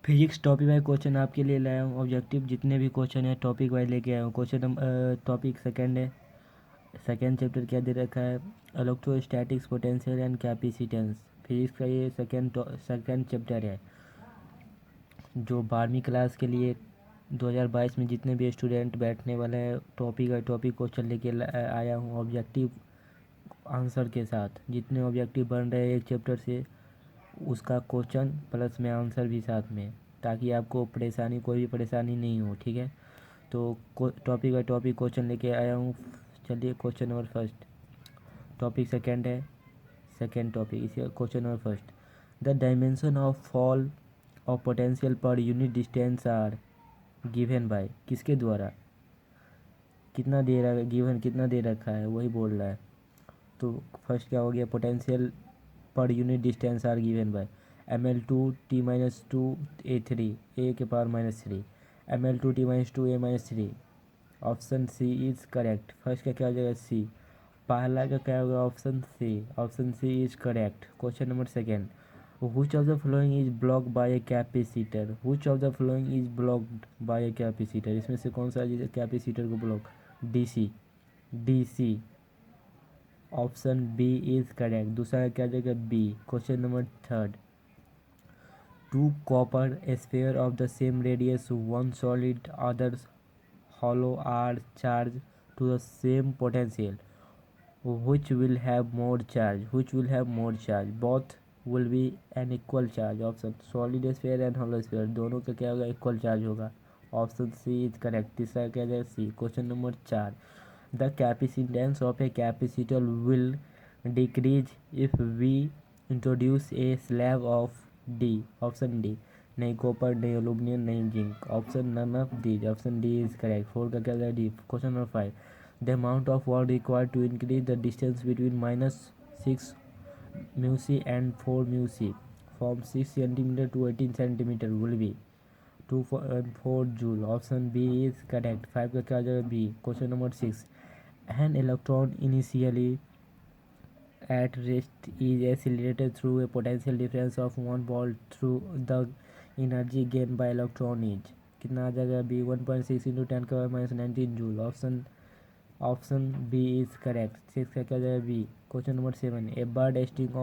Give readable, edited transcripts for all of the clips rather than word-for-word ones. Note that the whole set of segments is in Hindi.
फिजिक्स टॉपिक वाइज क्वेश्चन आपके लिए लाया हूँ। ऑब्जेक्टिव जितने भी क्वेश्चन है टॉपिक वाइज लेके आया हूँ। क्वेश्चन नंबर टॉपिक सेकंड है। सेकंड चैप्टर क्या दे रखा है? Electrostatics, potential and capacitance. Physics का ये सेकंड चैप्टर है, जो 12वीं क्लास के लिए 2022 में जितने भी स्टूडेंट बैठने वाले हैं टॉपिक क्वेश्चन लेके आया हूँ ऑब्जेक्टिव आंसर के साथ। जितने ऑब्जेक्टिव बन रहे हैं एक चैप्टर से, उसका क्वेश्चन प्लस में आंसर भी साथ में, ताकि आपको कोई भी परेशानी नहीं हो। ठीक है, तो टॉपिक बाय टॉपिक क्वेश्चन लेके आया हूँ। चलिए question number first. Topic second है, सेकंड टॉपिक इसी question number first. The dimension of fall of potential per unit distance are given by, किसके द्वारा, कितना दे रहा है, गिवन कितना दे रखा है वही बोल रहा है। तो फर्स्ट क्या हो गया? Potential per unit distance are given by ml2t-2 a3 a⁻³ ml2t-2 a-3। Option C is correct. First का क्या हो जाएगा? सी। पहला का क्या होगा? Option C is correct. Question number second. Which of the following is blocked by a capacitor? Which of the following is blocked by a capacitor? इसमें से कौन सा कैपेसिटर को block? DC. DC. Option B is correct. दूसरा क्या जाएगा? B. Question number third. Two copper sphere of the same radius, one solid others hollow are charged to the same potential. Which will have more charge? Which will have more charge? Both will be an equal charge. Option solid sphere and hollow sphere दोनों का क्या होगा? इक्वल चार्ज होगा। Option C is correct. तीसरा क्या जाएगा? सी। क्वेश्चन नंबर चार। The capacitance of a capacitor will decrease if we introduce a slab of D. Option D. नहीं कॉपर, नहीं एल्यूमिनियम, नहीं zinc. Option none of these. Option D is correct. Four का क्या है? D. Question number five. The amount of work required to increase the distance between -6 μc and 4 μc from 6 centimeter to 18 centimeter will be 2.4 joule. Option B is correct. Five का क्या हो जाएगा? B. Question number six. An electron initially at rest is accelerated through a potential difference of 1 volt through the energy gained by electron is कितना आ जाएगा? B. 1.6 into 10⁻⁻19 joule. Option B is correct. Six का क्या जाएगा? B. Question number seven. A bird sitting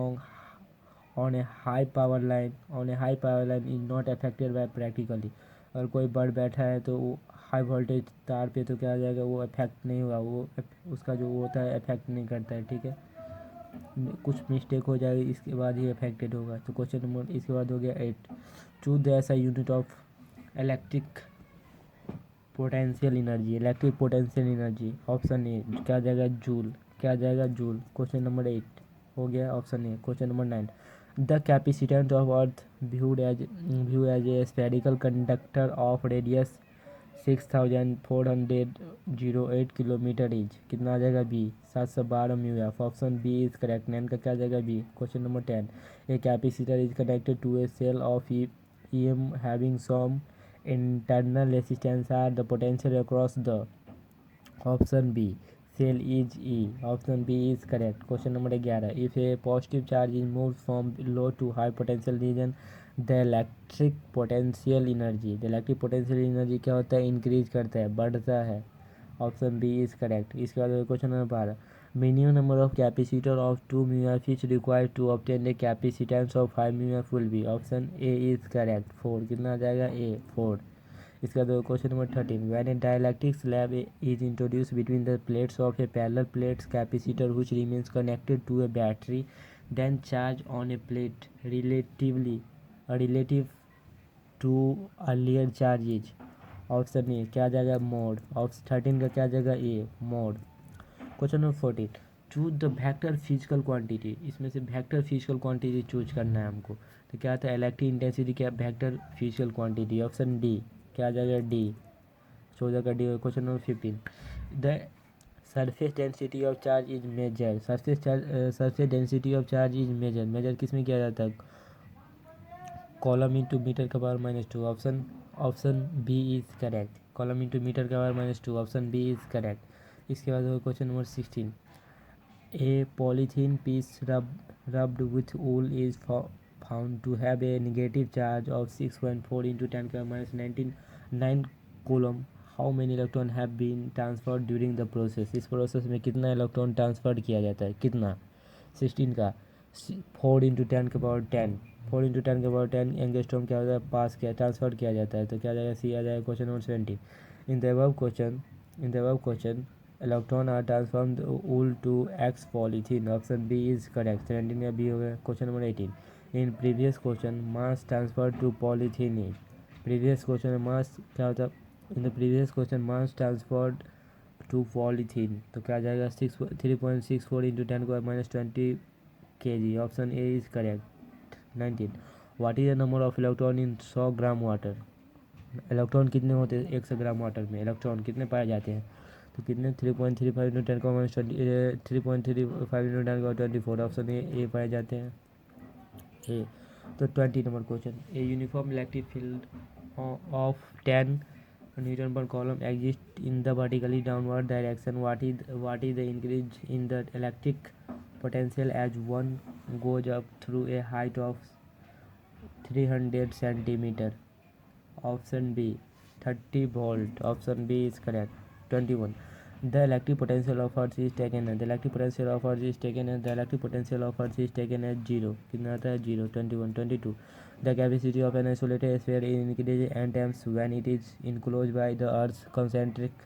on a high power line is not affected by practically. अगर कोई बर्ड बैठा है तो वो हाई वोल्टेज तार पे, तो क्या आ जाएगा? वो अफेक्ट नहीं होगा, वो उसका जो होता है अफेक्ट नहीं करता है। ठीक है, कुछ मिस्टेक हो जाएगी इसके बाद ही अफेक्टेड होगा। तो क्वेश्चन नंबर इसके बाद हो गया 8। चूज द ऐसा unit of electric potential energy. Option A क्या जाएगा? जूल। क्या जाएगा? जूल। क्वेश्चन नंबर 8 हो गया option A. Question number 9। The capacitance of earth view as a spherical conductor of radius 6408 kilometre is कितना आ जाएगा? B. 712 mu F. Option B is correct. 9 का क्या जाएगा? B. Question number 10। A capacitor is connected to a cell of EM having some internal resistance are the potential across the option B cell is E. Option B is correct. Question number 11. If a positive charge is moved from low to high potential region, the electric potential energy क्या होता है? इंक्रीज करता है, बढ़ता है। Option B is correct. इसके बाद question number 12। Minimum number of capacitor of 2 μF is required to obtain a capacitance of 5 μF will be. Option A is correct. 4 कितना आ जाएगा? ए। 4। इसका दो question number 13। When a dielectric slab is introduce between the plates of a parallel plates capacitor which remains connected to a battery then charge on A plate relative to earlier charges. Option A क्या जाएगा? मोड। ऑप्शन 13 का क्या जाएगा? A. Mode. Question number 14। Choose the vector physical quantity. इसमें से वेक्टर फिजिकल क्वांटिटी चूज करना है हमको। तो क्या आता है? इलेक्ट्रिक इंटेंसिटी क्या vector physical quantity. Option D. क्या आ जाएगा? डी। 14 का D. Question number 15। The surface density of charge is measure. Surface density of charge is measure किस में किया जाता है? कॉलम इंटू मीटर का power -2। Option B is correct. Coulomb into meter का power -2। Option B is correct. इसके बाद question number 16। A polythene piece rubbed with wool is found to have a negative charge of 6.4 into 10 power minus 19 9 coulomb. How many electron have been transferred during the process. इस प्रोसेस में कितना इलेक्ट्रॉन ट्रांसफर किया जाता है, कितना. 16 का 4 इंटू 10 के पावर 10, 4 इंटू 10 के पावर 10 एंगस्ट्रॉम क्या होता है, पास किया ट्रांसफर किया जाता है. तो क्या आ जाएगा, सी आ जाएगा question number 17. In the above question electron are transform wool to X polythene. Option B is correct. 17 का बी हो गया. Question number 18. In previous question mass transfer to polythene is. Previous question में मास क्या होता है, in the previous question mass transferred to polythene. तो क्या आ जाएगा 3.64 इंटू 10 को minus 20 kg. Option A is correct. 19. What is the number of electron in 100 gram water. Electron कितने होते हैं 100 ग्राम वाटर में, इलेक्ट्रॉन कितने पाए जाते हैं. तो कितने 3.35 इंटू 10 को माइनस 3.35 इंटू 10 को 24. ऑप्शन ए पाए जाते हैं ए. तो 20 number question. A uniform electric field of 10 newton per coulomb exist in the vertically downward direction. What is the increase in the electric potential as one goes up through a height of 300 centimeter. Option B 30 volt. Option B is correct. 21. The electric potential of Earth is taken as. The electric potential of Earth is taken as. The electric potential of Earth is taken as 0. कितना आता है 0. 21. 22. The capacity of an isolated sphere increases n times when it is enclosed by the Earth's concentric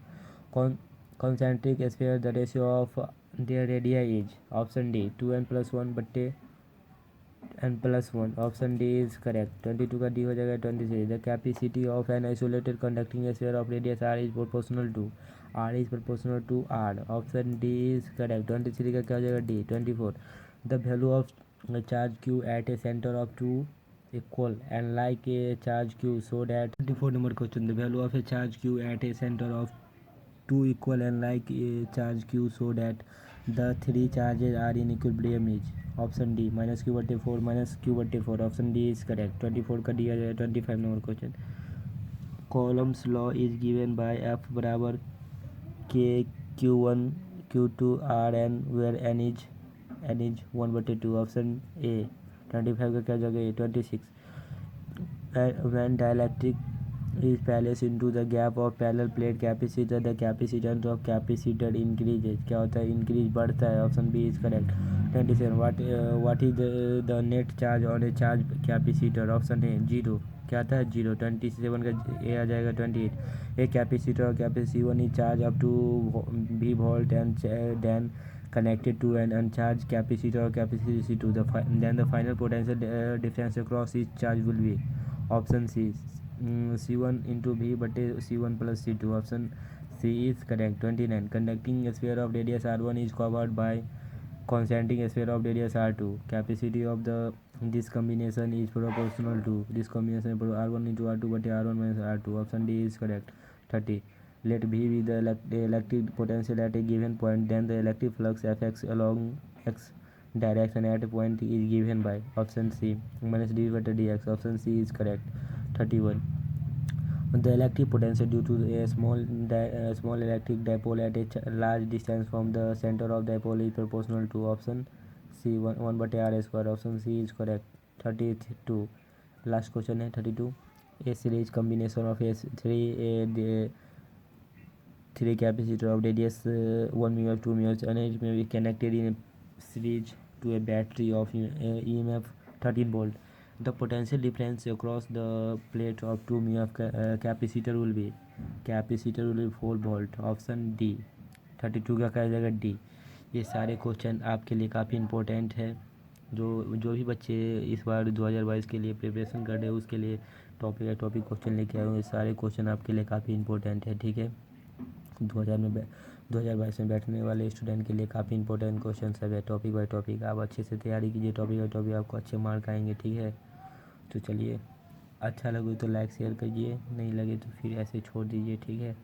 sphere. The ratio of their radii is. Option D 2n plus 1 बट्टे n plus 1. Option D is correct. 22 का डी हो जाएगा. 23. The capacity of an isolated conducting sphere of radius r is proportional to r. Option D is correct. 23 का क्या हो जाएगा D. 24. The value of charge q at a centre of 2 equal and like a charge q so that. 24 number question. The value of a charge q at a center of 2 equal and like a charge q so that the three charges are in equilibrium is. Option D minus Q बट्टे 4 माइनस क्यू बट्टे 4. Option D is correct. 24 का डी आ जाएगा. 25 नंबर question. Coulomb's law is given by F बराबर K Q1 Q2 R N where N is 1/2. Option A. 25 का क्या जगह. 26. When dielectric is placed into the gap of parallel plate capacitor, the capacitance of capacitor increases. क्या होता है, इंक्रीज बढ़ता है. Option B is correct. 27. what is the net charge on a charge capacitor. Option A 0. क्या आता है 0. 27 का ए आ जाएगा. 28. ए कैपेसिटर और capacity one is charge up to v volt and then connected to an uncharged capacitor or capacity C2. Then the final potential difference across each charge will be. Option C C1 into V बटे C1 plus C2. Option C is correct. 29. Conducting sphere of radius R1 is covered by concentric sphere of radius R2. Capacity of this combination is proportional to this combination R1 into R2 बटे R1 minus R2. Option D is correct. 30. Let V be the electric potential at a given point, then the electric flux Fx along x direction at a point is given by. Option C minus dV बटे dx. Option C is correct. 31. The electric potential due to a small electric dipole at a large distance from the center of dipole is proportional to. Option C 1/r². Option C is correct. 32. Last question है 32. A series combination of three capacitor of radius 1 μF 2 μF and it may be connected in a series to a battery of EMF 13 volt. The potential difference across the plate of 2 μF capacitor will be 4 volt. Option D. 32 का क्या जाएगा डी. ये सारे क्वेश्चन आपके लिए काफ़ी इंपॉर्टेंट है. जो भी बच्चे इस बार 2022 के लिए प्रिपरेशन कर रहे हैं उसके लिए टॉपिक क्वेश्चन लेके आए हूँ. ये सारे क्वेश्चन आपके लिए काफ़ी इंपॉर्टेंट है. ठीक है. 2022 में बैठने वाले स्टूडेंट के लिए काफ़ी इंपॉर्टेंट क्वेश्चन सब है. टॉपिक बाय टॉपिक आप अच्छे से तैयारी कीजिए. टॉपिक बाय टॉपिक आपको अच्छे मार्क आएंगे. ठीक है. तो चलिए, अच्छा लगे तो लाइक शेयर कीजिए, नहीं लगे तो फिर ऐसे छोड़ दीजिए. ठीक है.